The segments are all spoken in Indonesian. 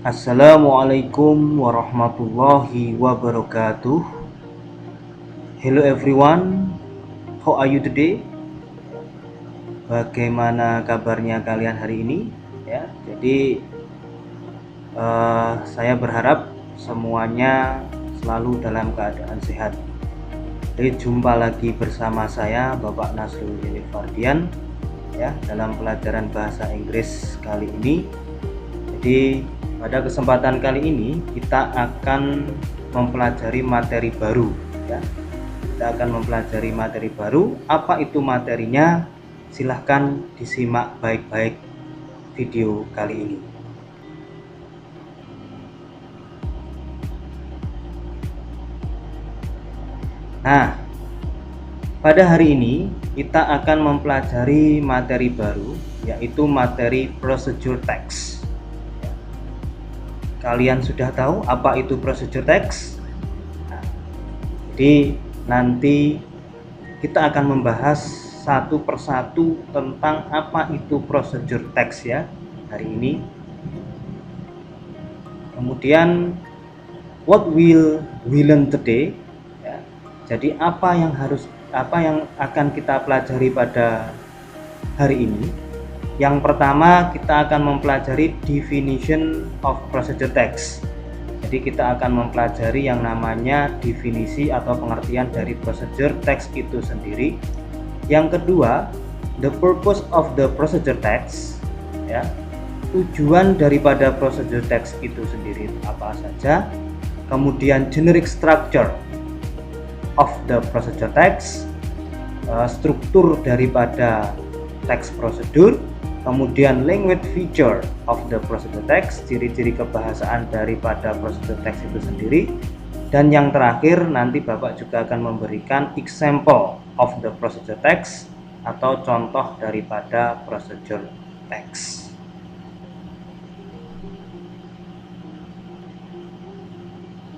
Assalamualaikum warahmatullahi wabarakatuh. Hello everyone, how are you today? Bagaimana kabarnya kalian hari ini? Ya, jadi saya berharap semuanya selalu dalam keadaan sehat. Jadi jumpa lagi bersama saya Bapak Nasrul Fardian ya dalam pelajaran bahasa Inggris kali ini. Jadi pada kesempatan kali ini kita akan mempelajari materi baru ya. Kita akan mempelajari materi baru. Apa itu materinya? Silahkan disimak baik-baik video kali ini. Nah, pada hari ini kita akan mempelajari materi baru, yaitu materi procedure text. Kalian sudah tahu apa itu procedure text? Nah, jadi nanti kita akan membahas satu persatu tentang apa itu procedure text ya hari ini. Kemudian what will we learn today? Ya, jadi apa yang akan kita pelajari pada hari ini? Yang pertama kita akan mempelajari definition of procedure text. Jadi kita akan mempelajari yang namanya definisi atau pengertian dari procedure text itu sendiri. Yang kedua, the purpose of the procedure text ya. Tujuan daripada procedure text itu sendiri apa saja. Kemudian generic structure of the procedure text, struktur daripada teks prosedur. Kemudian language feature of the procedure text, ciri-ciri kebahasaan daripada procedure text itu sendiri. Dan yang terakhir nanti Bapak juga akan memberikan example of the procedure text atau contoh daripada procedure text.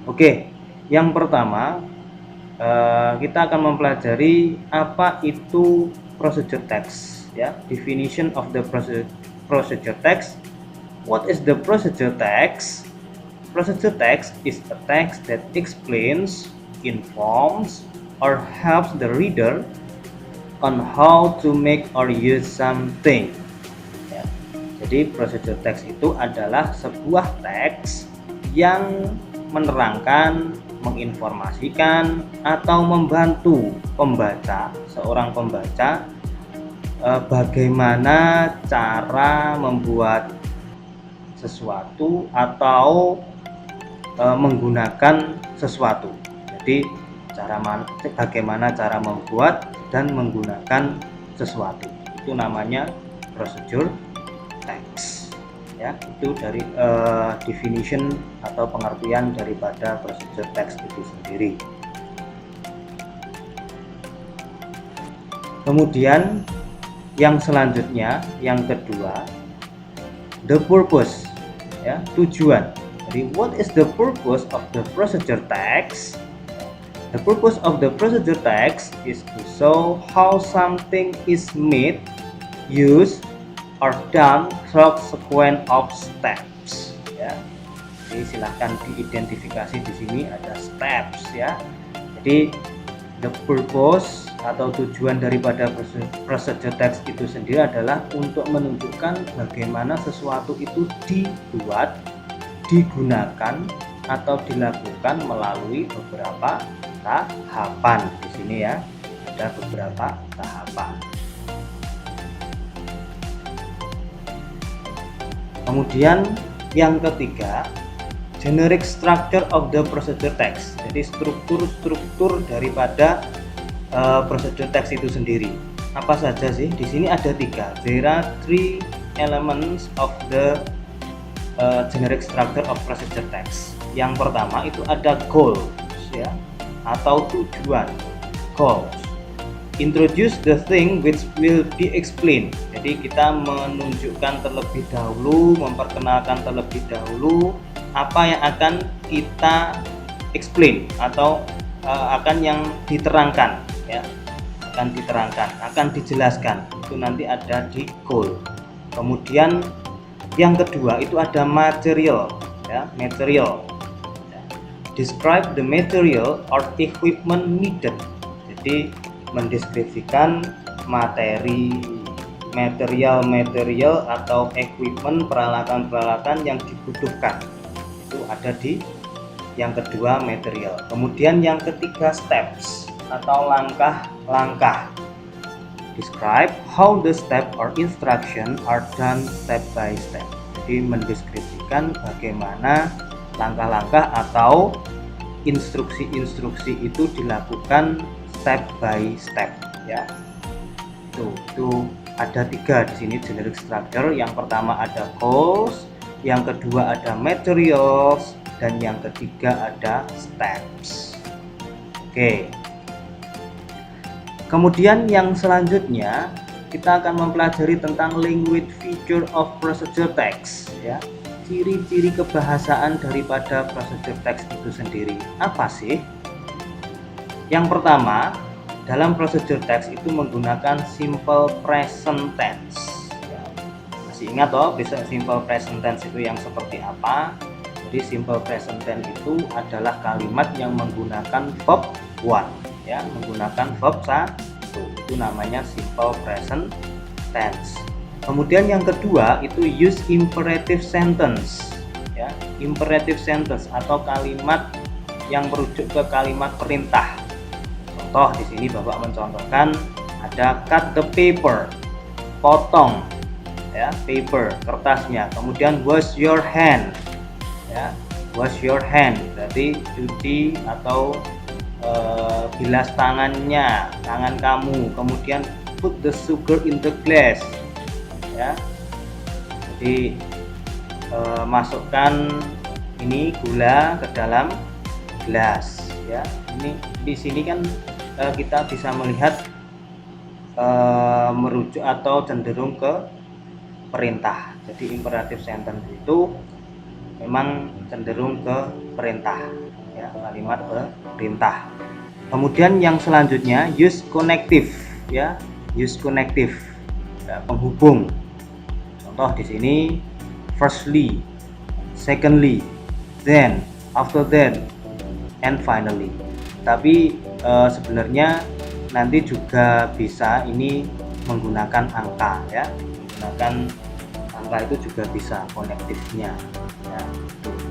Oke, yang pertama kita akan mempelajari apa itu procedure text. Ya, definition of the procedure text. What is the procedure text? Procedure text is a text that explains, informs, or helps the reader on how to make or use something. Ya, jadi procedure text itu adalah sebuah teks yang menerangkan, menginformasikan, atau membantu seorang pembaca bagaimana cara membuat sesuatu atau menggunakan sesuatu. Jadi bagaimana cara membuat dan menggunakan sesuatu. Itu namanya procedure text. Ya, itu dari definition atau pengertian daripada procedure text itu sendiri. Kemudian yang selanjutnya, yang kedua, the purpose ya, tujuan. Jadi what is the purpose of the procedure text? The purpose of the procedure text is to show how something is made, used, or done through sequence of steps ya. Jadi silahkan diidentifikasi di sini ada steps ya. Jadi the purpose atau tujuan daripada procedure text itu sendiri adalah untuk menunjukkan bagaimana sesuatu itu dibuat, digunakan, atau dilakukan melalui beberapa tahapan. Di sini ya, ada beberapa tahapan. Kemudian yang ketiga, generic structure of the procedure text. Jadi struktur daripada procedure text itu sendiri. Apa saja sih? Di sini ada tiga. There are three elements of the generic structure of procedure text. Yang pertama itu ada goals ya, atau tujuan. Goals. Introduce the thing which will be explained. Jadi kita menunjukkan terlebih dahulu, memperkenalkan terlebih dahulu apa yang akan kita explain atau akan yang diterangkan ya, akan dijelaskan. Itu nanti ada di goal. Kemudian yang kedua itu ada material ya, material. Describe the material or equipment needed. Jadi mendeskripsikan material atau equipment, peralatan-peralatan yang dibutuhkan. Itu ada di yang kedua, material. Kemudian yang ketiga, steps atau langkah-langkah. Describe how the step or instruction are done step by step. Jadi mendeskripsikan bagaimana langkah-langkah atau instruksi-instruksi itu dilakukan step by step, ya. Itu ada 3 di sini generic structure. Yang pertama ada goals, yang kedua ada materials, dan yang ketiga ada steps. Oke. Kemudian yang selanjutnya kita akan mempelajari tentang language feature of procedure text, ya. Ciri-ciri kebahasaan daripada procedure text itu sendiri. Apa sih? Yang pertama, dalam procedure text itu menggunakan simple present tense. Ya, masih ingat toh, bisa simple present tense itu yang seperti apa? Jadi simple present tense itu adalah kalimat yang menggunakan verb one, ya, menggunakan verb 1. Itu namanya simple present tense. Kemudian yang kedua itu use imperative sentence, ya, imperative sentence atau kalimat yang merujuk ke kalimat perintah. Contoh di sini Bapak mencontohkan ada cut the paper, potong, ya, paper, kertasnya. Kemudian wash your hand, ya, wash your hand, berarti cuci atau bilas tangannya, tangan kamu. Kemudian put the sugar in the glass, ya, jadi masukkan ini gula ke dalam gelas, ya. Ini di sini kan kita bisa melihat merujuk atau cenderung ke perintah. Jadi imperative sentence itu memang cenderung ke perintah, ya, kalimat perintah. Kemudian yang selanjutnya use connective, ya, use connective, ya, penghubung. Contoh di sini firstly, secondly, then, after that, and finally. Tapi sebenarnya nanti juga bisa ini menggunakan angka, ya, menggunakan angka itu juga bisa konektifnya, ya.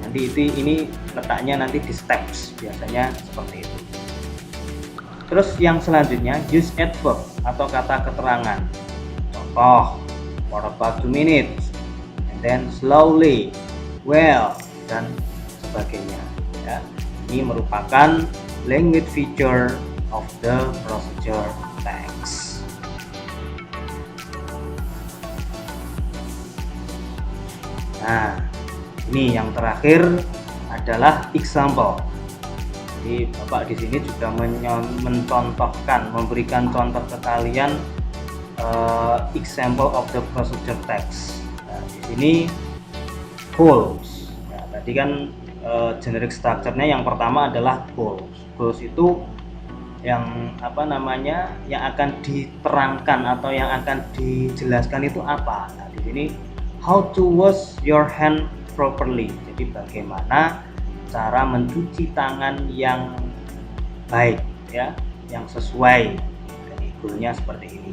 Nanti ini letaknya nanti di steps, biasanya seperti itu. Terus yang selanjutnya use adverb atau kata keterangan. Contoh for about 2 minutes, and then slowly, well, dan sebagainya, ya. Ini merupakan language feature of the procedure text. Nah, ini yang terakhir adalah example. Jadi Bapak di sini juga mencontohkan, memberikan contoh ke kalian example of the procedure text. Nah, di sini goals. Nah, tadi kan generic structure-nya yang pertama adalah goals. Goals itu yang apa namanya, yang akan diterangkan atau yang akan dijelaskan itu apa. Nah, di sini how to wash your hand properly. Jadi bagaimana cara mencuci tangan yang baik, ya, yang sesuai. Jadi goalnya seperti ini.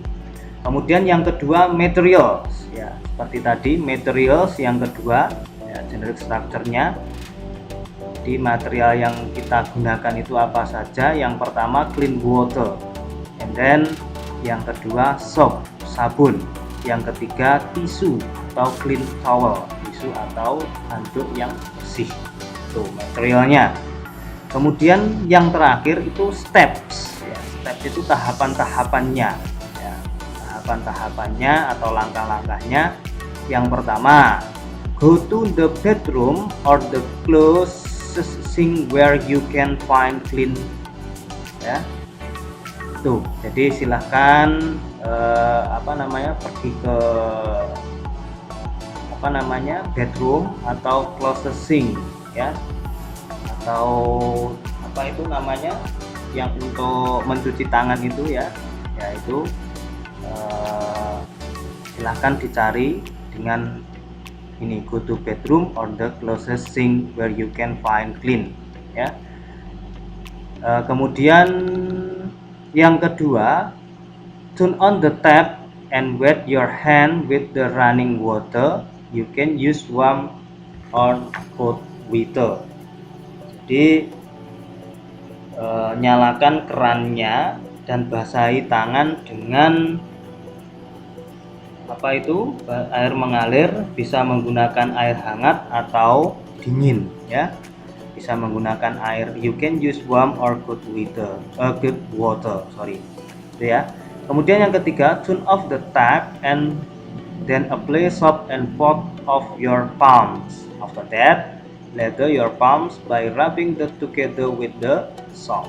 Kemudian yang kedua materials, ya, seperti tadi materials yang kedua, ya, generic structure-nya. Di material yang kita gunakan itu apa saja? Yang pertama clean water, and then yang kedua soap, sabun, yang ketiga tisu atau clean towel, tisu atau handuk yang bersih. Itu materialnya. Kemudian yang terakhir itu steps, ya, steps itu tahapan-tahapannya, ya, tahapan-tahapannya atau langkah-langkahnya. Yang pertama, go to the bedroom or the closest sink where you can find clean, ya. Tuh, jadi silahkan pergi ke bedroom atau closest sink, ya, atau apa itu namanya yang untuk mencuci tangan itu, ya, yaitu silahkan dicari dengan ini go to bedroom or the closest sink where you can find clean, ya. Kemudian yang kedua, turn on the tap and wet your hand with the running water. You can use warm or cold water. Jadi nyalakan kerannya dan basahi tangan dengan air mengalir, bisa menggunakan air hangat atau dingin, ya. Bisa menggunakan air, you can use warm or cold water, itu ya. Kemudian yang ketiga, turn off the tap and then apply soap and pot of your palms. After that, lather your palms by rubbing them together with the soap.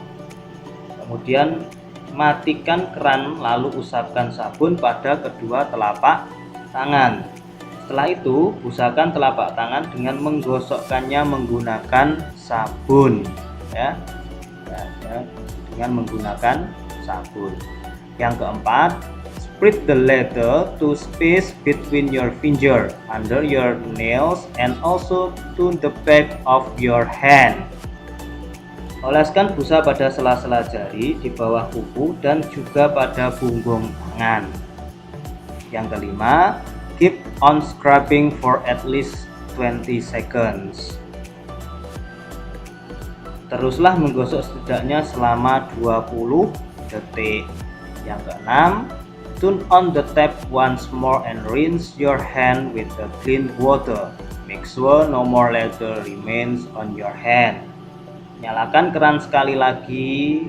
Kemudian matikan keran lalu usapkan sabun pada kedua telapak tangan. Setelah itu, busakan telapak tangan dengan menggosokkannya menggunakan sabun, ya. Dengan menggunakan sabun. Yang keempat, spread the lather to space between your finger, under your nails, and also to the back of your hand. Oleskan busa pada sela-sela jari, di bawah kuku, dan juga pada punggung tangan. Yang kelima, keep on scrubbing for at least 20 seconds. Teruslah menggosok setidaknya selama 20 detik. Yang keenam, turn on the tap once more and rinse your hand with the clean water. Make sure no more lather remains on your hand. Nyalakan keran sekali lagi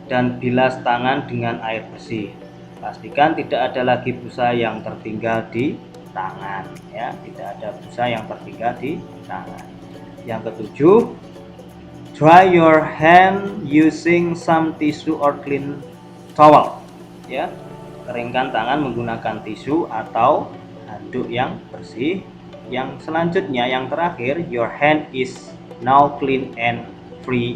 dan bilas tangan dengan air bersih. Pastikan tidak ada lagi busa yang tertinggal di tangan, ya. Tidak ada busa yang tertinggal di tangan. Yang ketujuh, dry your hand using some tissue or clean towel, ya. Keringkan tangan menggunakan tisu atau handuk yang bersih. Yang selanjutnya, yang terakhir, your hand is now clean and free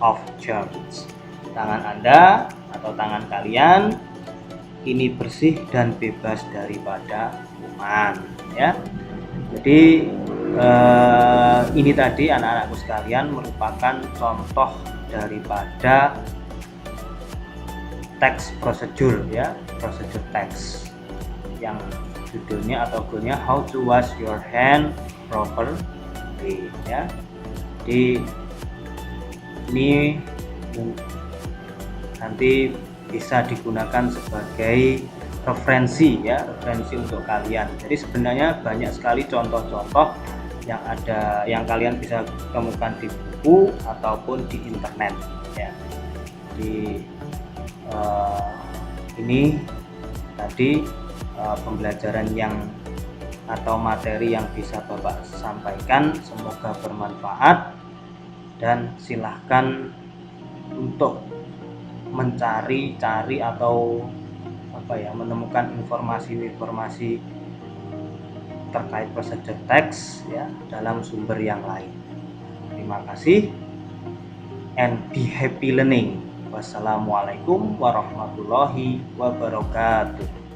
of germs. Tangan Anda atau tangan kalian kini bersih dan bebas daripada kuman, ya. Jadi ini tadi anak-anakku sekalian merupakan contoh daripada teks prosedur, ya, prosedur teks yang judulnya atau goalnya how to wash your hand properly, ya. Jadi ini nanti bisa digunakan sebagai referensi, ya, referensi untuk kalian. Jadi sebenarnya banyak sekali contoh-contoh yang ada yang kalian bisa temukan di buku ataupun di internet, ya. Di ini tadi pembelajaran yang atau materi yang bisa Bapak sampaikan, semoga bermanfaat, dan silahkan untuk mencari atau menemukan informasi terkait prosedur teks, ya, dalam sumber yang lain. Terima kasih and be happy learning. Wassalamualaikum warahmatullahi wabarakatuh.